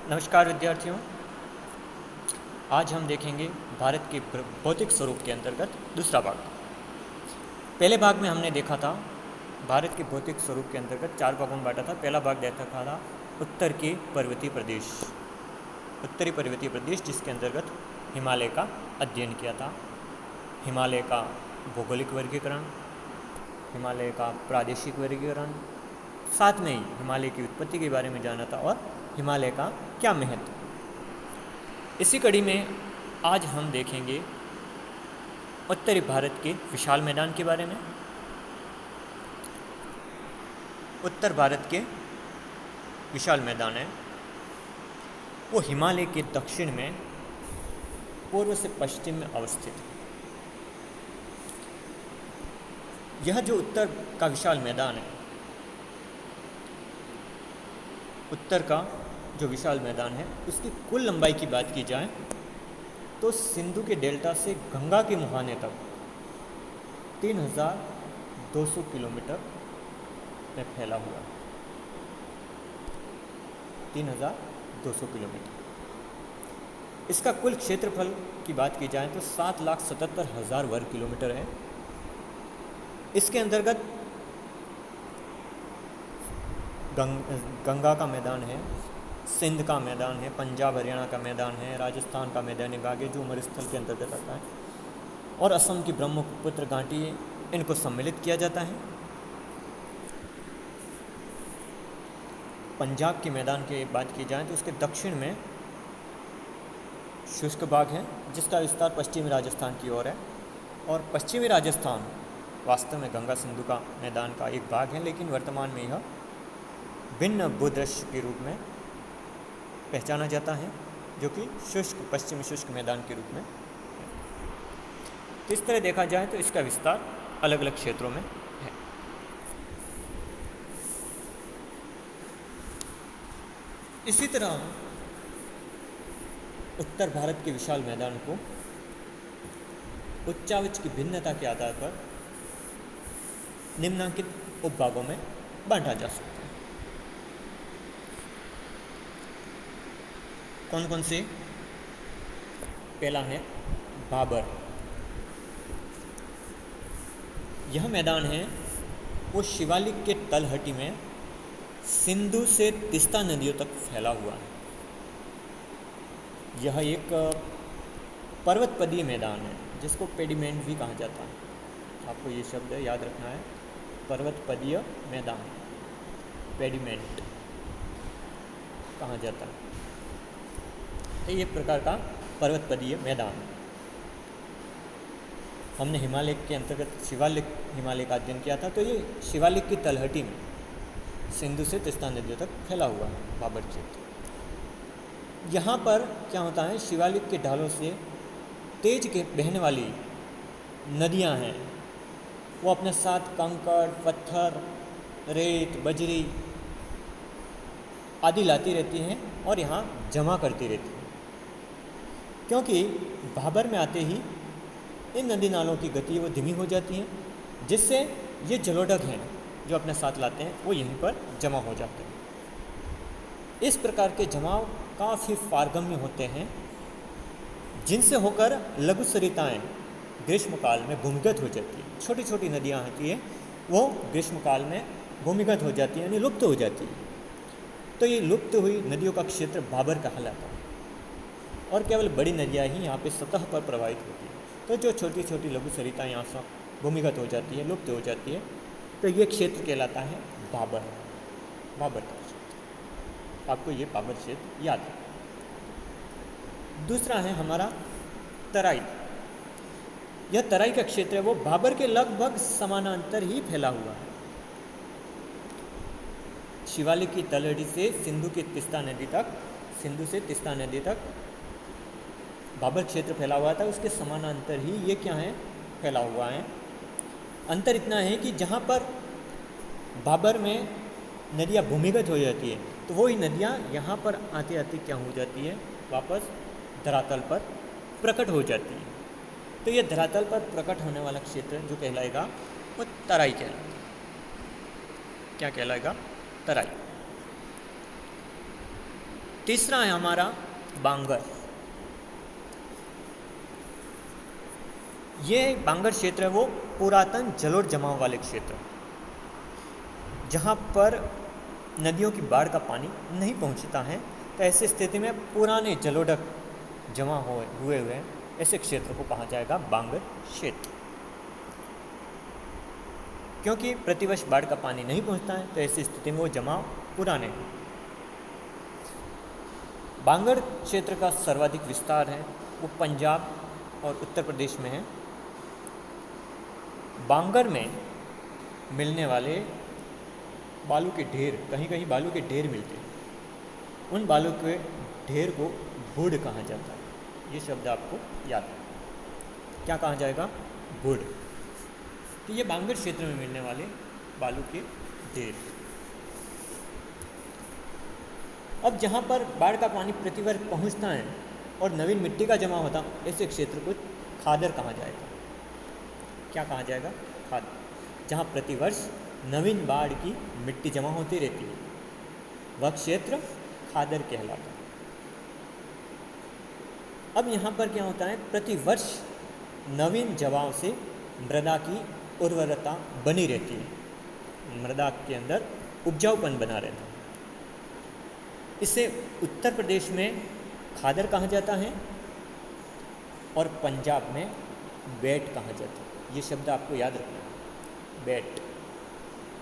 नमस्कार विद्यार्थियों। आज हम देखेंगे भारत के भौतिक स्वरूप के अंतर्गत दूसरा भाग। पहले भाग में हमने देखा था भारत के भौतिक स्वरूप के अंतर्गत 4 भागों में बांटा था। पहला भाग देखा था उत्तर के पर्वतीय प्रदेश, उत्तरी पर्वतीय प्रदेश, जिसके अंतर्गत हिमालय का अध्ययन किया था। हिमालय का भौगोलिक वर्गीकरण, हिमालय का प्रादेशिक वर्गीकरण, साथ में ही हिमालय की उत्पत्ति के बारे में जाना था और हिमालय का क्या महत्व। इसी कड़ी में आज हम देखेंगे उत्तरी भारत के विशाल मैदान के बारे में। उत्तर भारत के विशाल मैदान है वो हिमालय के दक्षिण में पूर्व से पश्चिम में अवस्थित है। यह जो उत्तर का विशाल मैदान है, उत्तर का जो विशाल मैदान है, उसकी कुल लंबाई की बात की जाए तो सिंधु के डेल्टा से गंगा के मुहाने तक 3200 किलोमीटर में फैला हुआ है। 3200 किलोमीटर। इसका कुल क्षेत्रफल की बात की जाए तो 7,77,000 वर्ग किलोमीटर है। इसके अंतर्गत गंगा का मैदान है, सिंध का मैदान है, पंजाब हरियाणा का मैदान है, राजस्थान का मैदानी भाग है जो मरुस्थल के अंतर्गत आता है, और असम की ब्रह्मपुत्र घाटी, इनको सम्मिलित किया जाता है। पंजाब के मैदान की बात की जाए तो उसके दक्षिण में शुष्क भाग है जिसका विस्तार पश्चिमी राजस्थान की ओर है, और पश्चिमी राजस्थान वास्तव में गंगा सिंधु का मैदान का एक भाग है, लेकिन वर्तमान में यह भिन्न भूदृश्य के रूप में पहचाना जाता है, जो कि शुष्क पश्चिमी शुष्क मैदान के रूप में है। तो इस तरह देखा जाए तो इसका विस्तार अलग अलग क्षेत्रों में है। इसी तरह उत्तर भारत के विशाल मैदान को उच्चावच की भिन्नता के आधार पर निम्नांकित उपभागों में बांटा जा सकता है। कौन कौन से? पहला है भाबर। यह मैदान है वो शिवालिक के तलहटी में सिंधु से तीस्ता नदियों तक फैला हुआ है। यह एक पर्वतपदीय मैदान है जिसको पेडिमेंट भी कहा जाता है। आपको ये शब्द याद रखना है, पर्वतपदीय मैदान, पेडिमेंट कहा जाता है। तो ये प्रकार का पर्वतपदीय मैदान। हमने हिमालय के अंतर्गत शिवालिक हिमालय का अध्ययन किया था, तो ये शिवालिक की तलहटी में सिंधु से तीस्ता नदियों तक फैला हुआ है भाबर क्षेत्र। यहाँ पर क्या होता है, शिवालिक के ढालों से तेज के बहने वाली नदियाँ हैं, वो अपने साथ कंकड़, पत्थर, रेत, बजरी आदि लाती रहती हैं और यहाँ जमा करती रहती हैं, क्योंकि भाबर में आते ही इन नदी नालों की गति वो धीमी हो जाती है, जिससे ये जलोढ़ हैं जो अपने साथ लाते हैं वो यहीं पर जमा हो जाते हैं। इस प्रकार के जमाव काफ़ी पारगम्य होते हैं, जिनसे होकर लघु सरिताएँ ग्रीष्मकाल में भूमिगत हो जाती है। छोटी छोटी नदियाँ होती हैं वो ग्रीष्मकाल में भूमिगत हो जाती हैं, यानी लुप्त हो जाती है। तो ये लुप्त हुई नदियों का क्षेत्र भाबर कहलाता है, और केवल बड़ी नदियाँ ही यहाँ पे सतह पर प्रवाहित होती हैं। तो जो छोटी छोटी लघु सरिताएँ यहाँ से भूमिगत हो जाती है, लुप्त हो जाती है, तो ये क्षेत्र कहलाता है भाबर, भाबर का क्षेत्र। आपको ये भाबर क्षेत्र याद है। दूसरा है हमारा तराई। यह तराई का क्षेत्र है वो भाबर के लगभग समानांतर ही फैला हुआ है। शिवालिक की तलहटी से सिंधु के तीस्ता नदी तक, सिंधु से तीस्ता नदी तक भाबर क्षेत्र फैला हुआ था, उसके समानांतर ही ये क्या है, फैला हुआ है। अंतर इतना है कि जहाँ पर भाबर में नदियाँ भूमिगत हो जाती है, तो वही नदियाँ यहाँ पर आते आते क्या हो जाती है, वापस धरातल पर प्रकट हो जाती है। तो ये धरातल पर प्रकट होने वाला क्षेत्र जो कहलाएगा वो तराई कहलाएगा। क्या कहलाएगा? तराई। तीसरा है हमारा बांगर। ये बांगर क्षेत्र है वो पुरातन जलोढ़ जमाव वाले क्षेत्र, जहाँ पर नदियों की बाढ़ का पानी नहीं पहुँचता है। तो ऐसी स्थिति में पुराने जलोढ़ जमा हुए ऐसे क्षेत्र को कहा जाएगा बांगर क्षेत्र। क्योंकि प्रतिवर्ष बाढ़ का पानी नहीं पहुँचता है तो ऐसी स्थिति में वो जमाव पुराने हैं। बांगर क्षेत्र का सर्वाधिक विस्तार है वो पंजाब और उत्तर प्रदेश में है। बांगर में मिलने वाले बालू के ढेर, कहीं कहीं बालू के ढेर मिलते हैं। उन बालू के ढेर को बुढ़ कहा जाता है। ये शब्द आपको याद है, क्या कहा जाएगा? बुढ़। तो ये बांगर क्षेत्र में मिलने वाले बालू के ढेर। अब जहाँ पर बाढ़ का पानी प्रतिवर्ष पहुँचता है और नवीन मिट्टी का जमा होता, ऐसे क्षेत्र को खादर कहा जाएगा। क्या कहा जाएगा? खादर। जहाँ प्रतिवर्ष नवीन बाढ़ की मिट्टी जमा होती रहती है, वह क्षेत्र खादर कहलाता है। अब यहाँ पर क्या होता है? प्रतिवर्ष नवीन जवाब से मृदा की उर्वरता बनी रहती है, मृदा के अंदर उपजाऊपन बना रहता है। इसे उत्तर प्रदेश में खादर कहा जाता है और पंजाब में बैट कहा जाता है। ये शब्द आपको याद रखना है। बैट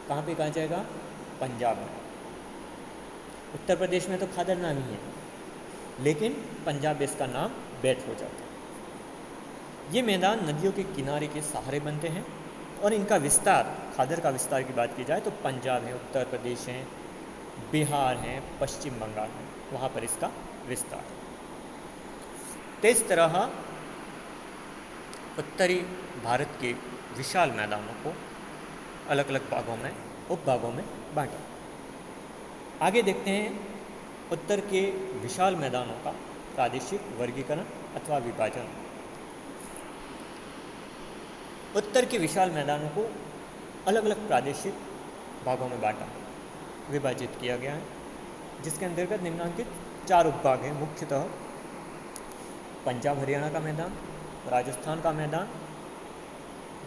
कहाँ पे कहा जाएगा? पंजाब में। उत्तर प्रदेश में तो खादर नाम ही है, लेकिन पंजाब में इसका नाम बैट हो जाता है। ये मैदान नदियों के किनारे के सहारे बनते हैं और इनका विस्तार, खादर का विस्तार की बात की जाए तो पंजाब है, उत्तर प्रदेश है, बिहार है, पश्चिम बंगाल है, वहाँ पर इसका विस्तार। तो इस तरह उत्तरी भारत के विशाल मैदानों को अलग अलग भागों में, उपभागों में बांटा। आगे देखते हैं उत्तर के विशाल मैदानों का प्रादेशिक वर्गीकरण अथवा विभाजन। उत्तर के विशाल मैदानों को अलग अलग प्रादेशिक भागों में बांटा, विभाजित किया गया है, जिसके अंतर्गत निम्नलिखित 4 उपभाग हैं। मुख्यतः पंजाब हरियाणा का मैदान, राजस्थान का मैदान,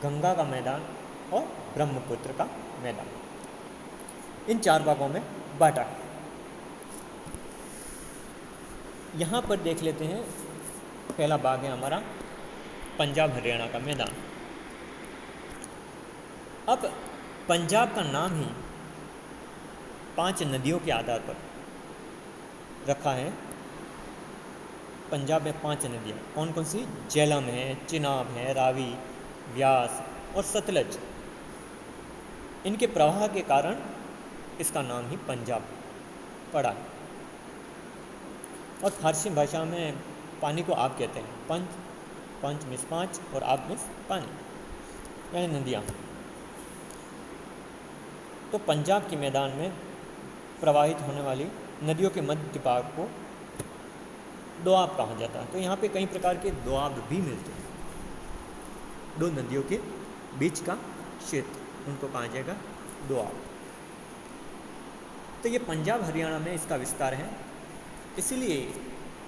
गंगा का मैदान और ब्रह्मपुत्र का मैदान। इन 4 भागों में बांटा। यहाँ पर देख लेते हैं, पहला भाग है हमारा पंजाब हरियाणा का मैदान। अब पंजाब का नाम ही 5 नदियों के आधार पर रखा है। पंजाब में 5 नदियाँ कौन कौन सी? झेलम है, चिनाब है, रावी, व्यास और सतलज। इनके प्रवाह के कारण इसका नाम ही पंजाब पड़ा है। और फारसी भाषा में पानी को आब कहते हैं। पंच मीन्स 5 और आब मीन्स पानी, यानी नदियाँ। तो पंजाब के मैदान में प्रवाहित होने वाली नदियों के मध्य भाग को दोआब कहा जाता है। तो यहाँ पे कई प्रकार के दोआब भी मिलते हैं। 2 नदियों के बीच का क्षेत्र, उनको कहा जाएगा दोआब। तो ये पंजाब हरियाणा में इसका विस्तार है, इसीलिए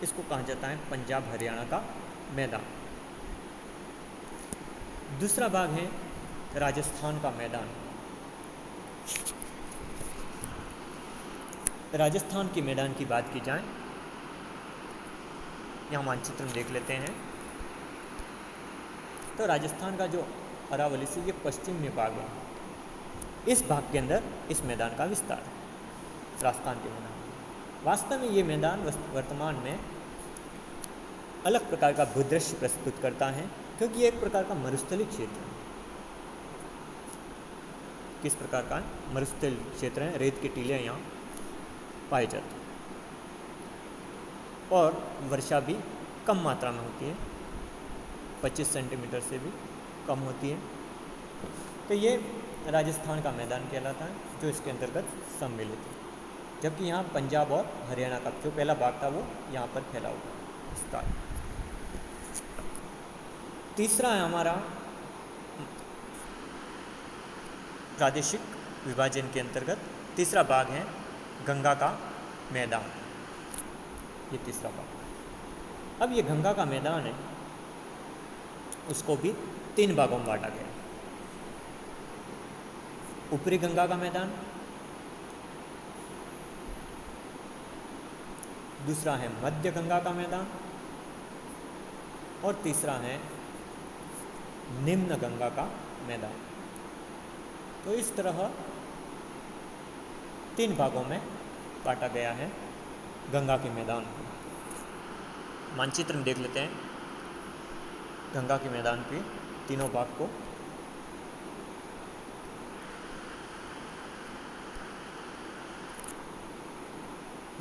इसको कहा जाता है पंजाब हरियाणा का मैदान। दूसरा भाग है राजस्थान का मैदान। राजस्थान के मैदान की बात की जाए, यहाँ मानचित्र में देख लेते हैं। तो राजस्थान का जो अरावली से ये पश्चिम में भाग है, इस भाग के अंदर इस मैदान का विस्तार है, राजस्थान के मैदान। वास्तव में ये मैदान वर्तमान में अलग प्रकार का भूदृश्य प्रस्तुत करता है, क्योंकि ये एक प्रकार का मरुस्थलीय क्षेत्र है। किस प्रकार का मरुस्थलीय क्षेत्र है? रेत के टीले यहाँ पाए जाते हैं और वर्षा भी कम मात्रा में होती है, 25 सेंटीमीटर से भी कम होती है। तो ये राजस्थान का मैदान कहलाता है, जो इसके अंतर्गत सम्मिलित है। जबकि यहाँ पंजाब और हरियाणा का जो पहला भाग था वो यहाँ पर फैला हुआ विस्तार। तीसरा है हमारा प्रादेशिक विभाजन के अंतर्गत तीसरा भाग है गंगा का मैदान। ये तीसरा भाग। अब ये गंगा का मैदान है, उसको भी 3 भागों में बांटा गया है। ऊपरी गंगा का मैदान, दूसरा है मध्य गंगा का मैदान और तीसरा है निम्न गंगा का मैदान। तो इस तरह 3 भागों में बांटा गया है गंगा के मैदान को। मानचित्र में देख लेते हैं गंगा के मैदान के तीनों भाग को।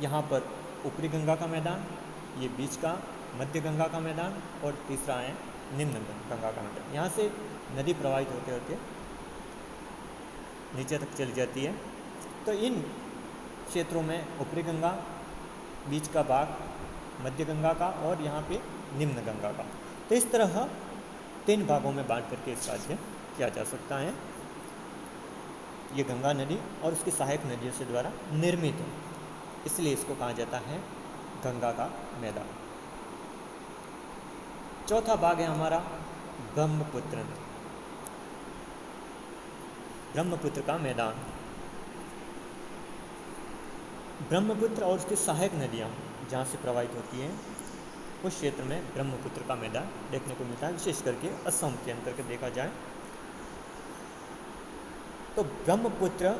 यहाँ पर ऊपरी गंगा का मैदान, ये बीच का मध्य गंगा का मैदान और तीसरा है निम्न गंगा का मैदान। यहाँ से नदी प्रवाहित होते होते नीचे तक चली जाती है। तो इन क्षेत्रों में ऊपरी गंगा, बीच का भाग मध्य गंगा का और यहाँ पे निम्न गंगा का। तो इस तरह 3 भागों में बांट करके इसका अध्ययन किया जा सकता है। ये गंगा नदी और उसकी सहायक नदियों से द्वारा निर्मित है, इसलिए इसको कहा जाता है गंगा का मैदान। चौथा भाग है हमारा ब्रह्मपुत्र नदी, ब्रह्मपुत्र का मैदान। ब्रह्मपुत्र और उसकी सहायक नदियाँ जहाँ से प्रवाहित होती हैं उस क्षेत्र में ब्रह्मपुत्र का मैदान देखने को मिलता है, विशेष करके असम के अंतर्गत देखा जाए तो ब्रह्मपुत्र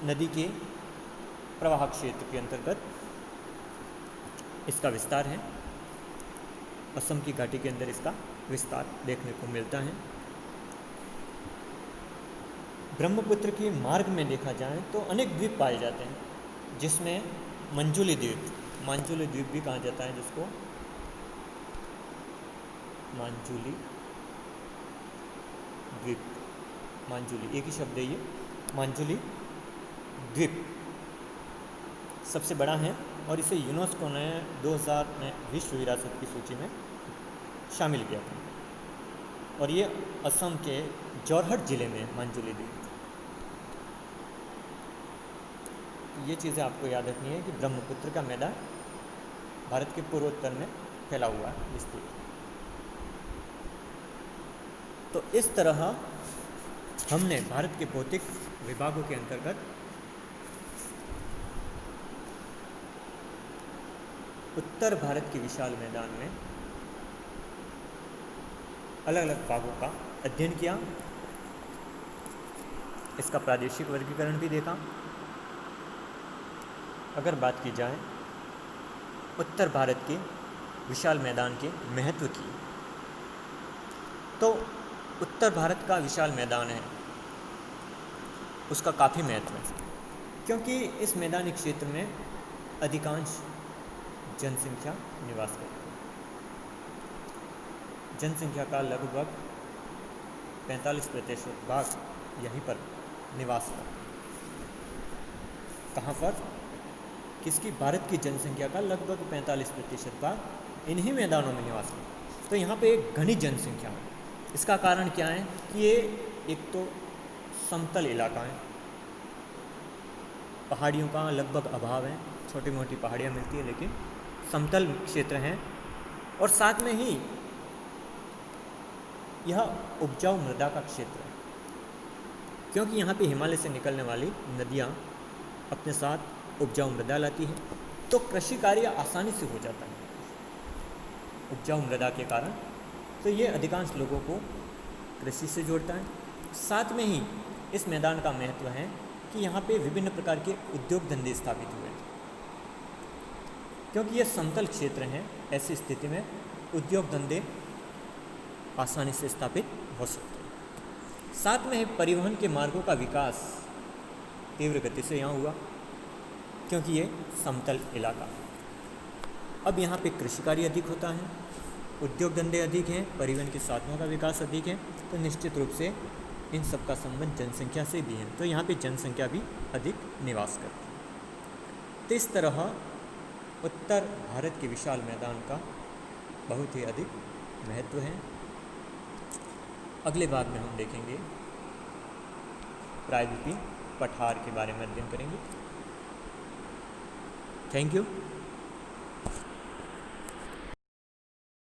नदी के प्रवाह क्षेत्र के अंतर्गत इसका विस्तार है। असम की घाटी के अंदर इसका विस्तार देखने को मिलता है। ब्रह्मपुत्र के मार्ग में देखा जाए तो अनेक द्वीप पाए जाते हैं, जिसमें मंजुली द्वीप भी कहा जाता है, जिसको मांजुली द्वीप, मांजुली एक ही शब्द है ये, मांजुली द्वीप सबसे बड़ा है और इसे यूनेस्को ने 2000 में विश्व विरासत की सूची में शामिल किया था और ये असम के जोरहट जिले में मांजुली द्वीप। ये चीज़ें आपको याद रखनी है कि ब्रह्मपुत्र का मैदान भारत के पूर्वोत्तर में फैला हुआ है विस्तृत। तो इस तरह हमने भारत के भौतिक विभागों के अंतर्गत उत्तर भारत के विशाल मैदान में अलग अलग भागों का अध्ययन किया, इसका प्रादेशिक वर्गीकरण भी देखा। अगर बात की जाए उत्तर भारत के विशाल मैदान के महत्व की, तो उत्तर भारत का विशाल मैदान है, उसका काफ़ी महत्व है, क्योंकि इस मैदानी क्षेत्र में अधिकांश जनसंख्या निवास करती है। जनसंख्या का लगभग 45% भाग यहीं पर निवास करते हैं। कहाँ पर? किसकी? भारत की जनसंख्या का लगभग 45% भाग इन्हीं मैदानों में निवास करते हैं। तो यहाँ पे एक घनी जनसंख्या है। इसका कारण क्या है कि ये एक तो समतल इलाका है, पहाड़ियों का लगभग अभाव है, छोटी मोटी पहाड़ियाँ मिलती है लेकिन समतल क्षेत्र हैं, और साथ में ही यह उपजाऊ मृदा का क्षेत्र है, क्योंकि यहाँ पे हिमालय से निकलने वाली नदियाँ अपने साथ उपजाऊ मृदा लाती है, तो कृषि कार्य आसानी से हो जाता है उपजाऊ मृदा के कारण। तो ये अधिकांश लोगों को कृषि से जोड़ता है। साथ में ही इस मैदान का महत्व है कि यहाँ पे विभिन्न प्रकार के उद्योग धंधे स्थापित हुए, क्योंकि ये समतल क्षेत्र हैं। ऐसी स्थिति में उद्योग धंधे आसानी से स्थापित हो सकते हैं। साथ में ही परिवहन के मार्गों का विकास तीव्र गति से यहाँ हुआ, क्योंकि ये समतल इलाका। अब यहाँ पे कृषि कार्य अधिक होता है, उद्योग धंधे अधिक हैं, परिवहन के साधनों का विकास अधिक है, तो निश्चित रूप से इन सब का संबंध जनसंख्या से भी है, तो यहाँ पे जनसंख्या भी अधिक निवास करती है। तो इस तरह उत्तर भारत के विशाल मैदान का बहुत ही अधिक महत्व है। अगले भाग में हम देखेंगे प्रायद्वीपीय पठार के बारे में अध्ययन करेंगे। Thank you.